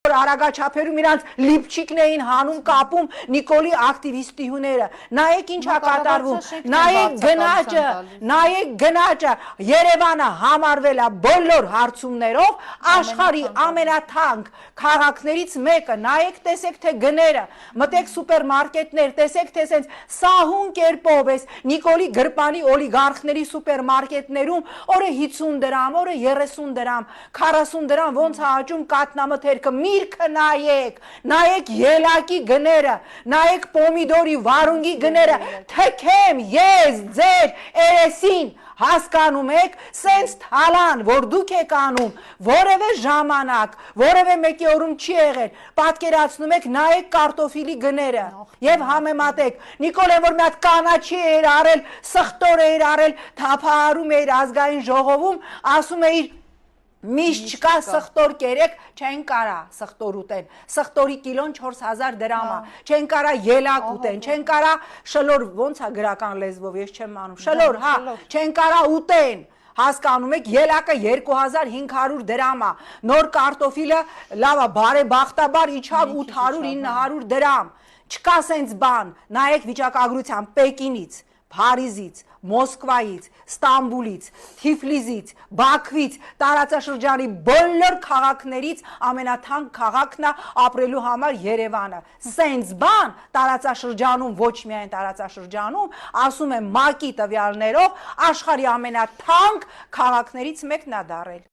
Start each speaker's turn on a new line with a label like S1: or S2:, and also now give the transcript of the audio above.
S1: Արագաչափերում իրանց լիպչիկն էին հանում կապում Նիկոլի ակտիվիստիուները, նայեք ինչ է կատարվում, նայեք գնաճը, Երևանը համարվել է բոլոր հարցումներով աշխարհի ամենաթանկ քաղաքներից մեկը, նայեք տեսեք թե գները, մտեք սուպերմարկետներ, տեսեք թե սենց սահուն կերպով էս Նիկոլի գրպանի օլիգարխների սուպերմարկետներում օրը 50 դրամ, օրը 30 դրամ, 40 դրամ ոնց է աճում կատնամթերքը, միրգը նայեք ելակի գները, նայեք պոմիդորի վարունգի գները, թքեմ ես ձեր երեսին հասկանում եք, սենց թալան, որ դուք եք անում, որևէ ժամանակ, որևէ մեկի օրում չի եղել, պատկերացնում եք, նայեք կարտոֆիլի գները և համեմատեք, Նիկոլեն, որ մի հատ կանաչի էր արել, սխտոր էր արել, թափահարում էր ազգային ժողովում, ասում էր միշտ չկա սխտոր կերեք, չեն կարա սխտոր ուտեն, սխտորի կիլոն 4000 դրամ է, չեն կարա ելակ ուտեն, չեն կարա շլոր, ոնց է գրական լեզվով, ես չեմ անում, շլոր, հա, չեն կարա ուտեն, հասկանում եք, ելակը 2500 դրամ է, նոր կարտոֆիլը լավ է, բարեբախտաբար իջավ 800-900 դրամ, չկա սենց բան, նայեք վիճակագրության Պեկինից, Փարիզից, Մոսկվայից, Ստամբուլից, Թիֆլիսից, Բաքվից, տարածաշրջանի բոլոր քաղաքներից ամենաթանկ քաղաքն է ապրելու համար Երևանը։ Սենց բան տարածաշրջանում, ոչ միայն տարածաշրջանում, ասում եմ ՄԱԿ-ի տվյալներով աշխարհի ամենաթանկ քաղաքներից մեկն է դառել։